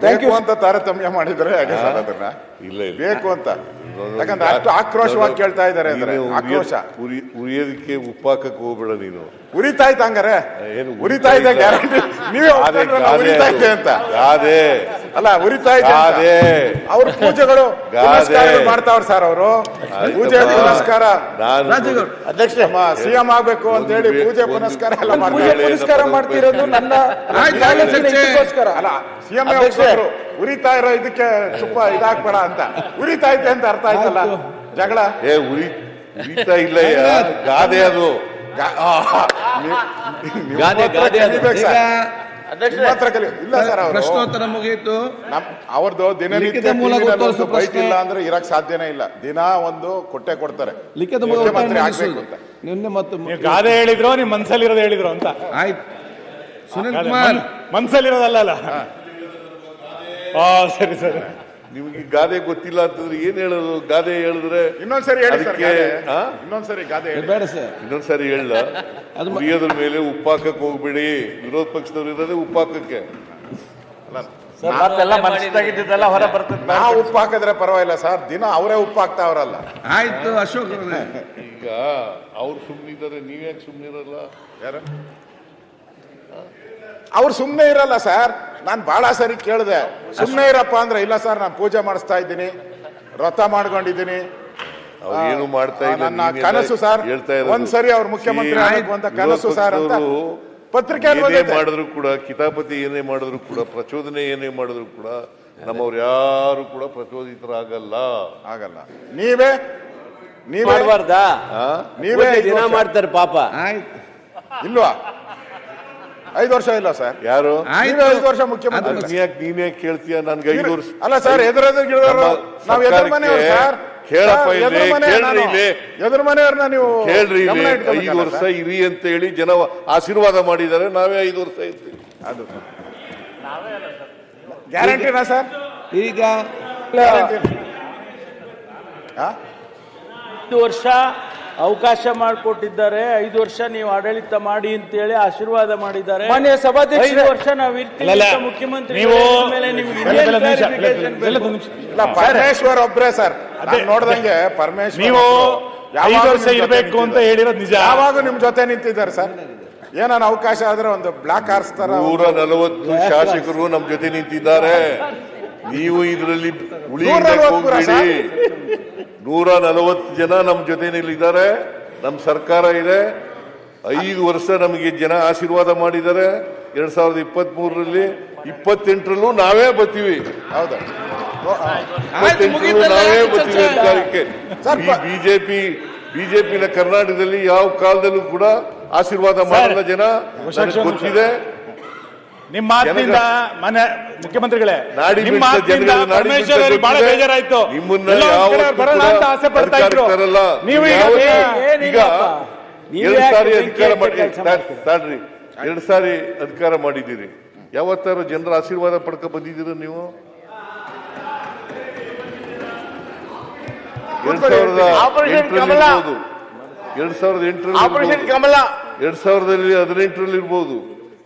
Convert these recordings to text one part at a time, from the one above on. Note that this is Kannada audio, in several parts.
ಬೇಕು ಅಂತ ತಾರತಮ್ಯ ಮಾಡಿದ್ರೆ ಹೇಗೆ ಸರ್ ಅದನ್ನ? ಇಲ್ಲ ಬೇಕು ಅಂತ, ಯಾಕಂದ್ರೆ ಅಷ್ಟು ಆಕ್ರೋಶವಾಗಿ ಕೇಳ್ತಾ ಇದ್ದಾರೆ ಅಂದ್ರೆ ಆಕ್ರೋಶ. ಉರಿಯೋದಕ್ಕೆ ಉಪ್ಪಾಕಕ್ಕೆ ಹೋಗ್ಬೇಡ ನೀನು. ಉರಿತಾ ಇತ್ತು ಹಂಗಾರೆ, ಏನು ಉರಿತಾ ಇದೆ ಗ್ಯಾರಂಟಿ. ನೀವೇ ಉರಿತಾ ಇದೆ ಅಂತ ಗಾದೆ ಅಲ್ಲ, ಉರಿತಾ ಇದೆ. ಅವ್ರ ಪೂಜೆಗಳು ಮಾಡ್ತಾವ್ರ ಸರ್, ಅವರು ಪೂಜೆ ಪುನಸ್ಕಾರ. ಅಧ್ಯಕ್ಷ ಸಿಎಂ ಆಗ್ಬೇಕು ಅಂತ ಹೇಳಿ ಪೂಜೆ ಪುನಸ್ಕಾರ ಎಲ್ಲ ಪುನಸ್ಕಾರ ಮಾಡ್ತಿರೋದು ನನ್ನ ಅಲ್ಲ. ಸಿಎಂ ಉರಿತಾ ಇರೋ ಇದಕ್ಕೆ ತುಪ್ಪ ಇದಾಕ್ಬೇಡ ಅಂತ. ಉರಿತಾ ಇದೆ ಅಂತ ಅರ್ಥ ಆಯ್ತಲ್ಲ ಜಗಳ. ಉರಿತಾ ಇಲ್ಲ, ಗಾದೆ ಅದು. ಇಲ್ಲ ಸರ್, ಪ್ರಶ್ನೋತ್ತರ ಮುಗಿಯಿತು. ಅವ್ರದ್ದು ದಿನನಿತ್ಯ ಬೈಕ್ ಇಲ್ಲ ಅಂದ್ರೆ ಇರಕ್ ಸಾಧ್ಯನೇ ಇಲ್ಲ. ದಿನ ಒಂದು ಕೊಟ್ಟೆ ಕೊಡ್ತಾರೆ ಲಿಖಿತ ಮುಖ್ಯಮಂತ್ರಿ ಆಗ್ಬೇಕು ಅಂತ. ನಿನ್ನೆ ಮತ್ತು ಗಾದೆ ಹೇಳಿದ್ರು, ನಿಮ್ ಮನ್ಸಲ್ಲಿರೋದು ಹೇಳಿದ್ರು ಅಂತ. ಆಯ್ತು ಸುನಿಲ್ ಕುಮಾರ್, ಮನ್ಸಲ್ಲಿರೋದಲ್ಲ. ಸರಿ ಸರಿ. ನಿಮ್ಗೆ ಗಾದೆ ಗೊತ್ತಿಲ್ಲ ಅಂತಂದ್ರೆ ಏನ್ ಹೇಳೋದು? ಗಾದೆ ಹೇಳಿದ್ರೆ ಇನ್ನೊಂದ್ಸರಿ ಹೇಳಿ ಇನ್ನೊಂದ್ಸರಿ ಗಾದೆ ಬೇಡ ಸರ್, ಇನ್ನೊಂದ್ಸರಿ ಹೇಳ. ಉರಿಯೋದ್ರ ಮೇಲೆ ಉಪ್ಪಾಕಕ್ಕೆ ಹೋಗ್ಬೇಡಿ. ವಿರೋಧ ಪಕ್ಷದವ್ರು ಇರೋದೇ ಉಪ್ಪಾಕಕ್ಕೆ. ಹೊರ ಬರ್ತದೆ. ನಾವು ಉಪ್ಪು ಹಾಕಿದ್ರೆ ಪರವಾಗಿಲ್ಲ ಸರ್, ದಿನ ಅವರೇ ಉಪ್ಪು ಹಾಕ್ತಾವ್ರಲ್ಲ. ಆಯ್ತು ಅಶೋಕ್. ಈಗ ಅವ್ರು ಸುಮ್ಮನಿದ್ದಾರೆ, ನೀವ್ಯಾಕೆ ಸುಮ್ಮನಿರಲ್ಲ? ಯಾರು ಅವ್ರು ಸುಮ್ಮನೆ ಇರಲ್ಲ ಸರ್. ನಾನು ಬಹಳ ಸರಿ ಕೇಳಿದೆ, ಸುಮ್ಮನೆ ಇರಪ್ಪ ಅಂದ್ರೆ ಇಲ್ಲ ಸರ್, ನಾನು ಪೂಜೆ ಮಾಡಿಸ್ತಾ ಇದ್ದೀನಿ, ವ್ರತ ಮಾಡ್ಕೊಂಡಿದ್ದೀನಿ, ಏನು ಮಾಡ್ತಾ ಇಲ್ಲ. ನನ್ನ ಕನಸು ಸರ್, ಒಂದ್ಸರಿ ಅವ್ರು ಮುಖ್ಯಮಂತ್ರಿ ಆಗಬೇಕು ಅಂತ ಕನಸು ಸರ್ ಅಂತ ಪತ್ರಿಕೆ ಮಾಡಿದ್ರು ಕೂಡ, ಕಿತಾಪತಿ ಏನೇ ಮಾಡಿದ್ರು ಕೂಡ, ಪ್ರಚೋದನೆ ಏನೇ ಮಾಡಿದ್ರು ಕೂಡ ನಮ್ಮವ್ರು ಯಾರು ಕೂಡ ಪ್ರಚೋದಿತರಾಗಲ್ಲ. ಆಗಲ್ಲ. ನೀವೇ ಮಾಡಬಾರ್ದಾ? ನೀವೇ ದಿನ ಮಾಡ್ತಾರೆ ಪಾಪ. ಇಲ್ವಾ? 5 ವರ್ಷ ಇಲ್ಲ ಸರ್. ಯಾರು 5 ವರ್ಷ ಮುಖ್ಯಮಂತ್ರಿ? ನೀನೇ ಕೇಳ್ತೀಯ? ನನ್ಗೆ 5 ವರ್ಷ ಅಲ್ಲ ಸರ್, ನಾವು ಎದುರು ಮನೆಯವರು ಸರ್. ಕೇಳಪ್ಪ, ಎದುರು ಮನೆಯವ್ರನ್ನ ನೀವು ಕೇಳ್ರಿ. 5 ವರ್ಷ ಇರಿ ಅಂತ ಹೇಳಿ ಜನ ಆಶೀರ್ವಾದ ಮಾಡಿದ್ದಾರೆ. ನಾವೇ 5 ವರ್ಷ ಇರ್ತೀವಿ. ಅದು ಗ್ಯಾರಂಟಿನಾ ಸರ್? ಈಗ 5 ವರ್ಷ ಅವಕಾಶ ಮಾಡಿಕೊಟ್ಟಿದ್ದಾರೆ. 5 ವರ್ಷ ನೀವು ಆಡಳಿತ ಮಾಡಿ ಅಂತೇಳಿ ಆಶೀರ್ವಾದ ಮಾಡಿದ್ದಾರೆ. ಮಾನ್ಯ ಸಭಾಧ್ಯಕ್ಷ, 5 ವರ್ಷ ನಾವು ಇರ್ತೀವಿ ಮುಖ್ಯಮಂತ್ರಿ ಮೇಲೆ ಪರಮೇಶ್ವರ್ ಒಬ್ರೇ ಸರ್ ನೋಡ್ದಂಗೆ. ಪರಮೇಶ್ವರ್ ನೀವು 5 ವರ್ಷ ಇರಬೇಕು ಅಂತ ಹೇಳಿರೋದು ನಿಜ. ಯಾವಾಗ ನಿಮ್ ಜೊತೆ ನಿಂತಿದ್ದಾರೆ ಸರ್. ಏನಾನ ಅವಕಾಶ ಆದ್ರೆ ಒಂದು ಬ್ಲಾಕ್ ಹಾರಿಸ್ತಾರ. 140 ಶಾಸಕರು ನಮ್ ಜೊತೆ ನಿಂತಿದ್ದಾರೆ. ನೀವು ಇದರಲ್ಲಿ ಉಳಿಯಬೇಡಿ. 140 ಜನ ನಮ್ ಜೊತೆನಲ್ಲಿದ್ದಾರೆ. ನಮ್ ಸರ್ಕಾರ ಇದೆ. 5 ವರ್ಷ ನಮಗೆ ಜನ ಆಶೀರ್ವಾದ ಮಾಡಿದ್ದಾರೆ. 2023ರಲ್ಲಿ 28ರಲ್ಲೂ ನಾವೇ ಬರ್ತೀವಿ. ಹೌದಾ? 28ರಲ್ಲೂ ನಾವೇ ಬರ್ತೀವಿ ಅಧಿಕಾರಕ್ಕೆ. ಬಿಜೆಪಿನ ಕರ್ನಾಟಕದಲ್ಲಿ ಯಾವ ಕಾಲದಲ್ಲೂ ಕೂಡ ಆಶೀರ್ವಾದ ಮಾಡಲ್ಲ ಜನ, ಗೊತ್ತಿದೆ. ನಿಮ್ಮ ಮಾತಿನಿಂದ ಮನೆ ಮುಖ್ಯಮಂತ್ರಿಗಳೇ, ನಿಮ್ಮ ಮಾತಿನಿಂದ ಪರಮೇಶ್ವರ್ ಅವರಿಗೆ ಬಹಳ ಬೇಜಾರಾಯ್ತು. ನಿಮ್ಮನ್ನ ಬರೋಣ ಅಂತ ಆಸೆ ಪಡ್ತಾ ಇದ್ರು. ನೀವು ಈಗ 2 ಸಾರಿ ಅಧಿಕಾರ ಮಾಡಿ, 2 ಸಾರಿ ಅಧಿಕಾರ ಮಾಡಿದ್ದೀರಿ. ಯಾವತ್ತಾರು ಜನರ ಆಶೀರ್ವಾದ ಪಡ್ಕ ಬಂದಿದ್ದೀರ ನೀವು? 2008ರಲ್ಲಿ 2018ರಲ್ಲಿ ಇರ್ಬೋದು.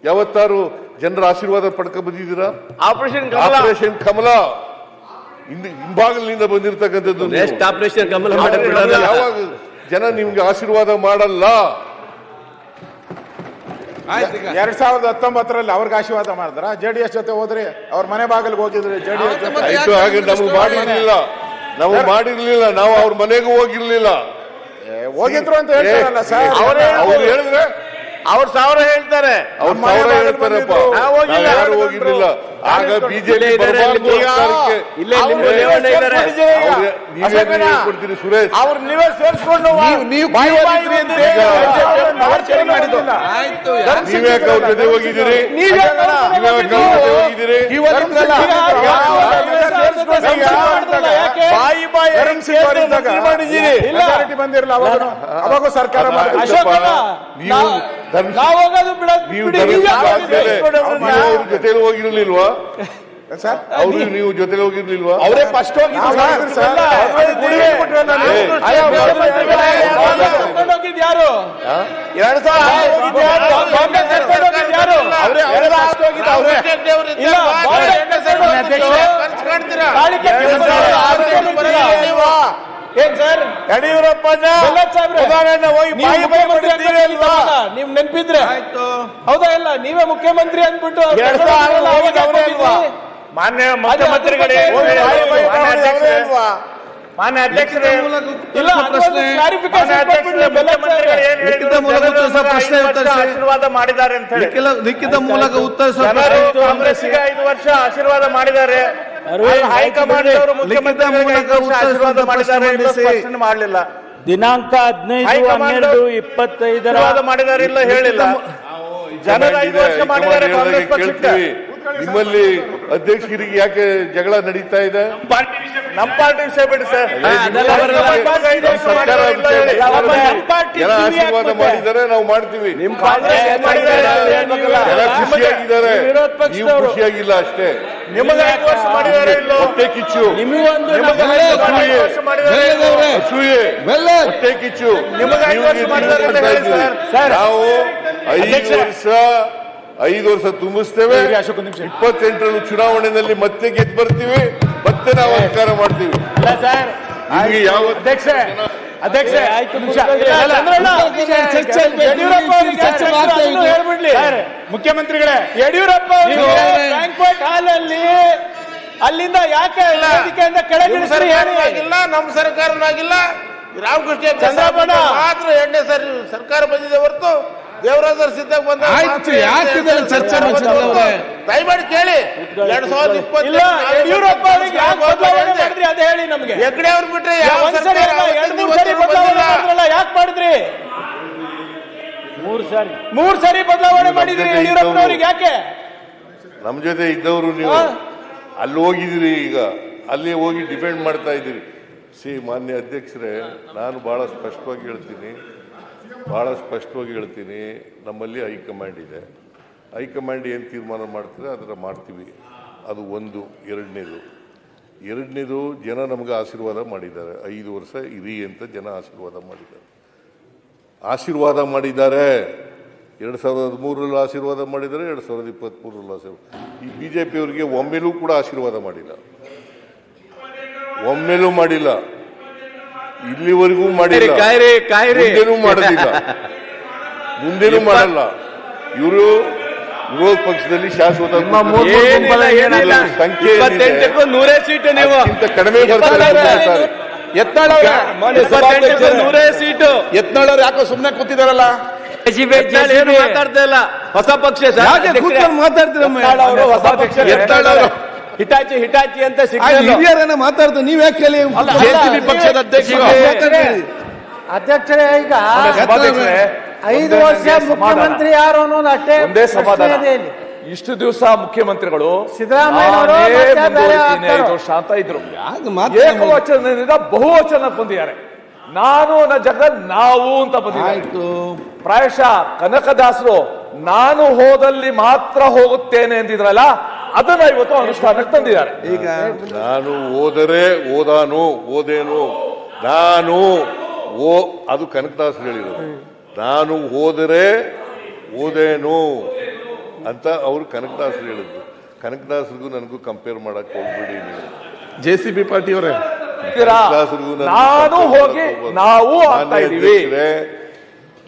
ಯಾವತ್ತಾರು ಜನರ ಆಶೀರ್ವಾದ ಪಡ್ಕ ಬಂದಿದ್ದೀರಾ? ಆಪರೇಷನ್ ಕಮಲ ಹಿಂಭಾಗಲಿನಿಂದ ಬಂದಿರತಕ್ಕಂಥದ್ದು. ಯಾವಾಗ ಜನ ನಿಮ್ಗೆ ಆಶೀರ್ವಾದ ಮಾಡಲ್ಲ? 2019ರಲ್ಲಿ ಅವ್ರಿಗೆ ಆಶೀರ್ವಾದ ಮಾಡಿದ್ರ? JDS ಜೊತೆ ಹೋದ್ರಿ, ಅವ್ರ ಮನೆ ಬಾಗಿಲಿಗೆ ಹೋಗಿದ್ರಿ JDS ಜೊತೆ. ಆಯ್ತು, ಹಾಗೆ ನಮ್ಗೆ ಮಾಡಿರ್ಲಿಲ್ಲ. ನಾವು ಅವ್ರ ಮನೆಗೂ ಹೋಗಿರ್ಲಿಲ್ಲ. ಹೋಗಿದ್ರು ಅಂತ ಹೇಳ್ತಾರಲ್ಲ ಸರ್. ಅವ್ರು ಹೇಳಿದ್ರೆ ಅವ್ರು 1000 ಹೇಳ್ತಾರೆ, ಅವ್ರು 1000 ಹೇಳ್ತಾರಪ್ಪ. ಯಾರು ಹೋಗಿರ್ಲಿಲ್ಲ. ಆಗ ಬಿಜೆಪಿ ಕೊಡ್ತೀರಿ ಸುರೇಶ್. ಅವ್ರು ನೀವೇ ಸೇರಿಸ್ಕೊಂಡು ನೀವ್ಯಾಕೆ ಅವ್ರ ಜೊತೆ ಹೋಗಿದ್ದೀರಿ? ಬಂದಿರಲ್ಲ ಅವಾಗ ಸರ್ಕಾರ ಜೊತೆ ಹೋಗಿರ್ಲಿಲ್ವಾ? ಸರ್ ಅವ್ರು ನೀವು ಜೊತೆಗೆ ಹೋಗಿರ್ಲಿಲ್ವಾ? ಅವರೇ ಫಸ್ಟ್ ಹೋಗಿ ಹೋಗಿದ್ ಯಾರು? ಏನ್ ಸರ್ ಯಡಿಯೂರಪ್ಪ ನಿಮ್ ನೆನ್ಪಿದ್ರೆ ಹೌದಾ ಇಲ್ಲ ನೀವೇ ಮುಖ್ಯಮಂತ್ರಿ ಅಂದ್ಬಿಟ್ಟು ಮಾನ್ಯ ಮುಖ್ಯಮಂತ್ರಿಗಳೇ, ಮಾನ್ಯ ಅಧ್ಯಕ್ಷರೇ, ಇಲ್ಲ ಲಿಖಿತ ಮೂಲಕ ಉತ್ತರಿಸುವ ಪ್ರಶ್ನೆ ಉತ್ತರಿಸಿ. ಆಶೀರ್ವಾದ ಮಾಡಿದ್ದಾರೆ ಅಂತ ಹೇಳಿ ಲಿಖಿತ ಮೂಲಕ ಉತ್ತರಿಸುವ ಜನರು ಕಾಂಗ್ರೆಸ್ಗೆ 5 ವರ್ಷ ಆಶೀರ್ವಾದ ಮಾಡಿದ್ದಾರೆ. ಹೈಕಮಾಂಡ್ ಅವರು ಮುಖ್ಯಮಂತ್ರಿಗಳಿಗೆ ಆಶೀರ್ವಾದ ಮಾಡಿದ್ದಾರೆ ಎಂದು ಸ್ಪಷ್ಟನೆ ಮಾಡಲಿಲ್ಲ. ದಿನಾಂಕ 15/12/25 ಮಾಡಿದ್ದಾರೆ ಇಲ್ಲ ಹೇಳಿಲ್ಲ. ಜನರು 5 ವರ್ಷ ಮಾಡಿದ್ದಾರೆ ಕಾಂಗ್ರೆಸ್ ಪಕ್ಷಕ್ಕೆ. ನಿಮ್ಮಲ್ಲಿ ಅಧ್ಯಕ್ಷರಿಗೆ ಯಾಕೆ ಜಗಳ ನಡೀತಾ ಇದೆ? ನಮ್ಮ ಪಾರ್ಟಿ ವಿಷಯ ಬಿಡಿ ಸರ್. ಜನ ಆಶೀರ್ವಾದ ಮಾಡಿದ್ದಾರೆ, ನಾವು ಮಾಡ್ತೀವಿ. ಜನ ಖುಷಿಯಾಗಿದ್ದಾರೆ, ನೀವು ಖುಷಿಯಾಗಿಲ್ಲ ಅಷ್ಟೇ. ನಿಮಗೆ 5 ವರ್ಷ ಮಾಡಿದ್ದಾರೆ ಇಲ್ಲ ಹೊಟ್ಟೆ ಕಿಚ್ಚು, ಅಸೂಯೆ, ಹೊಟ್ಟೆ ಕಿಚ್ಚು. ನಿಮಗೆ 5 ವರ್ಷ ಮಾಡಿದ್ದಾರೆ ಅಂತ ಹೇಳಿ ಸರ್. ನಾವು 5 ವರ್ಷ ತುಂಬಿಸ್ತೇವೆ. 28ರಲ್ಲಿ ಚುನಾವಣೆಯಲ್ಲಿ ಮತ್ತೆ ಗೆದ್ದು ಬರ್ತೀವಿ, ಮತ್ತೆ ನಾವು ಅಧಿಕಾರ ಮಾಡ್ತೀವಿ. ನಿಮಗೆ ಯಾವ ಅಧ್ಯಕ್ಷೆ ಆಯ್ತು ಮುಖ್ಯಮಂತ್ರಿಗಳೇ, ಯಡಿಯೂರಪ್ಪ ಬ್ಯಾಂಕ್ವೆಟ್ ಹಾಲ್ ಅಲ್ಲಿ ಅಲ್ಲಿಂದ ಯಾಕೆ ವೇದಿಕೆಯಿಂದ ಕೆಳಗಿಳಿಸ್ರಿ? ನಮ್ಮ ಸರ್ಕಾರನಾಗಿಲ್ಲ, ರಾಮಕೃಷ್ಣ ಚಂದ್ರಬಾಬು ಮಾತ್ರ 2ನೇ ಸಾರಿ ಸರ್ಕಾರ ಬಂದಿದೆ ಹೊರತು ದೇವರಾಜ ಸಿದ್ದಾಗ ಬಂದ ಚರ್ಚೆ ದಯಮಾಡಿ ಕೇಳಿ. 2020 ಯಡಿಯೂರಪ್ಪ ಅವರಿಗೆ ಯಾಕೆ ಬದಲಾವಣೆ ಮಾಡಿದ್ರಿ ಅದೇ ಹೇಳಿ ನಮ್ಗೆ. ಹೆಗ್ಡೆ ಅವ್ರು ಬಿಟ್ರೆ ಯಾಕೆ ಮಾಡಿದ್ರಿ? 3 ಸಾರಿ ಬದಲಾವಣೆ ಮಾಡಿದ್ರಿ ಯಡಿಯೂರಪ್ಪನವ್ರಿಗೆ ಯಾಕೆ? ನಮ್ಮ ಜೊತೆ ಇದ್ದವರು ನೀವು ಅಲ್ಲಿ ಹೋಗಿದ್ದೀರಿ, ಈಗ ಅಲ್ಲಿ ಹೋಗಿ ಡಿಪೆಂಡ್ ಮಾಡ್ತಾ ಇದ್ದೀರಿ. ಮಾನ್ಯ ಅಧ್ಯಕ್ಷರೇ, ನಾನು ಬಹಳ ಸ್ಪಷ್ಟವಾಗಿ ಹೇಳ್ತೀನಿ, ನಮ್ಮಲ್ಲಿ ಹೈಕಮಾಂಡ್ ಇದೆ. ಹೈಕಮಾಂಡ್ ಏನು ತೀರ್ಮಾನ ಮಾಡ್ತಾರೆ ಅದರ ಮಾಡ್ತೀವಿ. ಅದು ಒಂದು. ಎರಡನೇದು ಜನ ನಮಗೆ ಆಶೀರ್ವಾದ ಮಾಡಿದ್ದಾರೆ. 5 ವರ್ಷ ಇರಿ ಅಂತ ಜನ ಆಶೀರ್ವಾದ ಮಾಡಿದ್ದಾರೆ. 2013ರಲ್ಲೂ ಆಶೀರ್ವಾದ ಮಾಡಿದ್ದಾರೆ, 2023ರಲ್ಲೂ ಆಶೀರ್ವಾದ. ಈ ಬಿಜೆಪಿಯವರಿಗೆ ಒಮ್ಮೆಲೂ ಕೂಡ ಆಶೀರ್ವಾದ ಮಾಡಿಲ್ಲ, ಇಲ್ಲಿವರೆಗೂ ಮಾಡಿಲ್ಲ, ಮುಂದೇನೂ ಮಾಡಲ್ಲ. ಇವರು ವಿರೋಧ ಪಕ್ಷದಲ್ಲಿ ಶಾಶ್ವತ ಸಂಖ್ಯೆ 100 ಸೀಟು ನೀವು ಕಡಿಮೆ ಬರ್ತಾರೆ. ಯತ್ನಾಳ್ ಸೀಟು ಯತ್ನಾಳ್ ಯಾಕೋ ಸುಮ್ಮನೆ ಕೂತಿದಾರಲ್ಲ, ಮಾತಾಡ್ತಾ ಇಲ್ಲ. ಹೊಸ ಪಕ್ಷ ಹಿಟಾಚಿ ಅಂತ ಹಿರಿಯರನ್ನ ಮಾತಾಡ್ತಾರೆ. ನೀವ್ ಯಾಕೆ ಕೇಳಿ ಪಕ್ಷದ ಅಧ್ಯಕ್ಷರೇ, ಈಗ 5 ವರ್ಷ ಮುಖ್ಯಮಂತ್ರಿ ಯಾರು ಅನ್ನೋದು ಅಷ್ಟೇ ಒಂದೇ ಸಮಾಧಾನ. ಇಷ್ಟು ದಿವಸ ಮುಖ್ಯಮಂತ್ರಿಗಳು ಸಿದ್ದರಾಮಯ್ಯ 5 ವರ್ಷ ಅಂತ ಇದ್ರು. ಏಕವಚನದಿಂದ ಬಹುವಚನ ಬಂದಿದ್ದಾರೆ. ನಾನು ನನ್ನ ಜಗತ್ ನಾವು ಅಂತ ಬಂದಿದ್ದಾರೆ. ಪ್ರಾಯಶಃ ಕನಕದಾಸರು ನಾನು ಹೋದಲ್ಲಿ ಮಾತ್ರ ಹೋಗುತ್ತೇನೆ ಎಂದಿದ್ರಲ್ಲ, ಅದನ್ನ ಇವತ್ತು ಅನುಷ್ಠಾನಕ್ಕೆ ತಂದಿದ್ದಾರೆ. ಈಗ ನಾನು ಹೋದರೆ ಓದೇನು, ನಾನು ಅದು ಕನಕದಾಸರು ಹೇಳಿರೋದು. ನಾನು ಹೋದರೆ ಓದೇನು ಅಂತ ಅವರು ಕನಕದಾಸರು ಹೇಳಿದ್ರು. ಕನಕದಾಸರಿಗೂ ನನಗೂ ಕಂಪೇರ್ ಮಾಡಕ್ ಹೋಗ್ಬಿಡಿ ನೀವು. JCB ಪಾರ್ಟಿಯವರೇ, ನಾನು ಹೋಗಿ ನಾವು ಆಗ್ತಾ ಇದೀವಿ.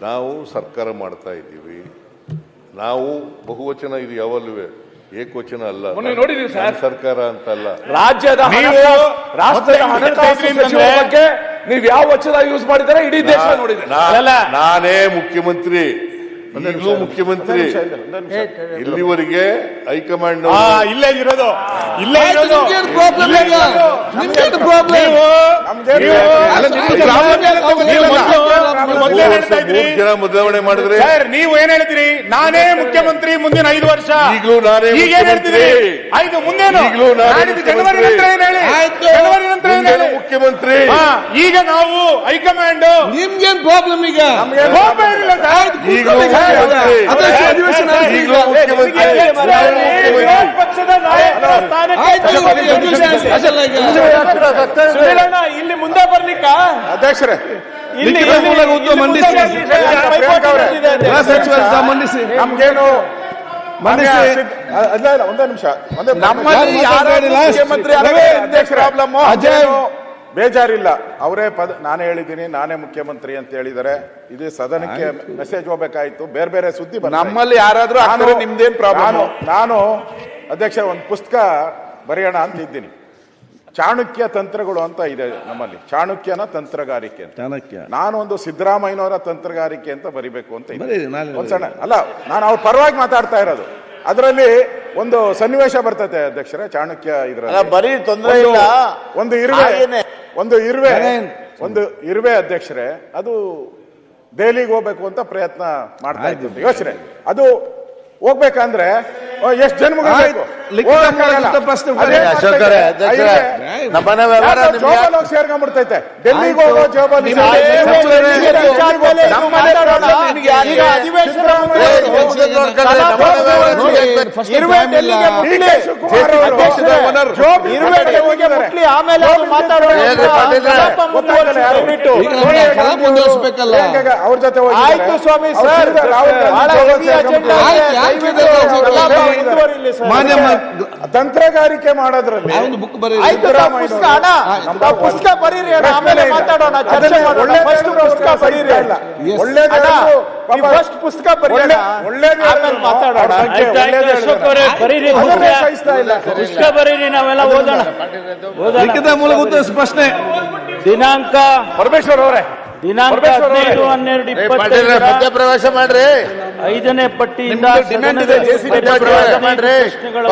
ನಾವು ಸರ್ಕಾರ ಮಾಡ್ತಾ ಇದ್ದೀವಿ. ನಾವು ಬಹುವಚನ ಇದು ಯಾವಲ್ಲೂ ಏಕವಚನ ಅಲ್ಲ. ನೋಡಿದೀವಿ ಸರ್, ಸರ್ಕಾರ ಅಂತಲ್ಲ. ರಾಜ್ಯದ ರಾಷ್ಟ್ರದ ಹಣಕಾಸು ಸಚಿವರ ಬಗ್ಗೆ ನೀವು ಯಾವ ವಚನ ಯೂಸ್ ಮಾಡಿದರೆ ಇಡೀ ದೇಶ ನೋಡಿದೆ. ನಾನೇ ಮುಖ್ಯಮಂತ್ರಿ, ಈಗಲೂ ಮುಖ್ಯಮಂತ್ರಿ. ಇಲ್ಲಿವರೆಗೆ ಹೈಕಮಾಂಡ್ ಇಲ್ಲೇ ಇರೋದು ಜನ ಬದಲಾವಣೆ ಮಾಡಿದ್ರೆ ನೀವು ಏನ್ ಹೇಳ್ತೀರಿ? ನಾನೇ ಮುಖ್ಯಮಂತ್ರಿ ಮುಂದಿನ 5 ವರ್ಷ. ಈಗಲೂ ನಾನೇ ಹೇಳ್ತೀರಿ 5 ಮುಂದೇನು? ಜನವರಿ ನಂತರ ಏನ್ ಹೇಳಿ? ಜನವರಿ ನಂತರ ಏನ್ ಹೇಳಿ? ಮುಖ್ಯಮಂತ್ರಿ. ಈಗ ನಾವು ಹೈಕಮಾಂಡ್ ನಿಮ್ಗೇನ್ ಪ್ರಾಬ್ಲಮ್? ಈಗ ಈಗಲೂ ಅಧ್ಯಕ್ಷ ಅಧಿವೇಶನ ಈಗಲೂ ಮುಖ್ಯಮಂತ್ರಿ ಪಕ್ಷದ ನಾಯಕರ ಸ್ಥಾನಕ್ಕೆ ಸುನಿಲಣ್ಣ ಇಲ್ಲಿ ಮುಂದೆ ಬರ್ಲಿಕ್ಕ ಅಧ್ಯಕ್ಷರೇ ಇಲ್ಲಿ ಉದ್ಯೋಗ ಮಂಡಿಸಿ ಗೃಹ ಸಚಿವರ ಮಂಡಿಸಿ ನಮ್ಗೇನು ಮಂಡಿಸಿ ಒಂದೇ ನಿಮಿಷ ನಮ್ಮಲ್ಲಿ ಯಾರು ಮುಖ್ಯಮಂತ್ರಿ ಪ್ರಾಬ್ಲಮ್ ಅಜಯ್ ಬೇಜಾರಿಲ್ಲ ಅವರೇ ನಾನೇ ಹೇಳಿದ್ದೀನಿ ನಾನೇ ಮುಖ್ಯಮಂತ್ರಿ ಅಂತ ಹೇಳಿದ್ದಾರೆ ಇದು ಸದನಕ್ಕೆ ಮೆಸೇಜ್ ಹೋಗ್ಬೇಕಾಯ್ತು ಬೇರೆ ಬೇರೆ ಸುದ್ದಿ ನಮ್ಮಲ್ಲಿ ಯಾರಾದ್ರೂ ಆಗ್ತಾರೆ, ನಿಮ್ದೇನ್ ಪ್ರಾಬ್ಲಮ್? ನಾನು ಅಧ್ಯಕ್ಷ ಒಂದು ಪುಸ್ತಕ ಬರೆಯೋಣ ಅಂತ ಇದ್ದೀನಿ. ಚಾಣಕ್ಯ ತಂತ್ರಗಳು ಅಂತ ಇದೆ ನಮ್ಮಲ್ಲಿ, ಚಾಣಕ್ಯನ ತಂತ್ರಗಾರಿಕೆ ಅಂತ. ನಾನು ಒಂದು ಸಿದ್ದರಾಮಯ್ಯನವರ ತಂತ್ರಗಾರಿಕೆ ಅಂತ ಬರಿಬೇಕು ಅಂತ ಒಂದ್ ಸಣ್ಣ ಅಲ್ಲ, ನಾನು ಅವ್ರ ಪರವಾಗಿ ಮಾತಾಡ್ತಾ ಇರೋದು. ಅದರಲ್ಲಿ ಒಂದು ಸನ್ನಿವೇಶ ಬರ್ತೈತೆ ಅಧ್ಯಕ್ಷರೇ, ಚಾಣಕ್ಯ ಇದ್ರಲ್ಲಿ ಬರೀ ತೊಂದರೆ ಇಲ್ಲ. ಒಂದು ಇರುವೆ ಅಧ್ಯಕ್ಷರೇ, ಅದು ದೆಹಲಿಗೆ ಹೋಗ್ಬೇಕು ಅಂತ ಪ್ರಯತ್ನ ಮಾಡ್ತಾ ಇತ್ತು. ಯೋಚನೆ ಅದು ಹೋಗ್ಬೇಕಂದ್ರೆ ಎಷ್ಟು ಜನ್ಮಗಳು ಬೇಕು? ಸೇರ್ಕೊಂಡ್ಬಿಡ್ತೈತೆ ಡೆಲ್ಲಿಗೆ ಹೋಗೋ ಜವಾಬ್ದಾರಿ ಅವ್ರ ಜೊತೆ ಆಯ್ತು ಸ್ವಾಮಿ ಸರ್, ತಂತ್ರಗಾರಿಕೆ ಮಾಡೋದ್ರಲ್ಲಿ ಪುಸ್ತಕ ಬರೀರಿ, ಆಮೇಲೆ ಮಾತಾಡೋಣ, ಚರ್ಚೆ ಮಾಡೋಣ. ಪುಸ್ತಕ ಬರೀರಿ, ಫಸ್ಟ್ ಪುಸ್ತಕ ಬರೀರಿ, ಆಮೇಲೆ ಮಾತಾಡೋಣ. ಪುಸ್ತಕ ಬರೀರಿ, ನಾವೆಲ್ಲ ಓದೋಣ. ಲಿಖಿತ ಮೂಲಕ ಉತ್ತರ ಸ್ಪಷ್ಟನೆ. ದಿನಾಂಕ ಪರಮೇಶ್ವರ್ ಅವರೇ, ದಿನಾಂಕ 15/12/2025 ಮಧ್ಯಪ್ರವೇಶ ಮಾಡ್ರಿ. 5ನೇ ಪಟ್ಟಿಯಿಂದ ಡಿಮ್ಯಾಂಡ್ ಇದೆ, ಪ್ರಶ್ನೆಗಳು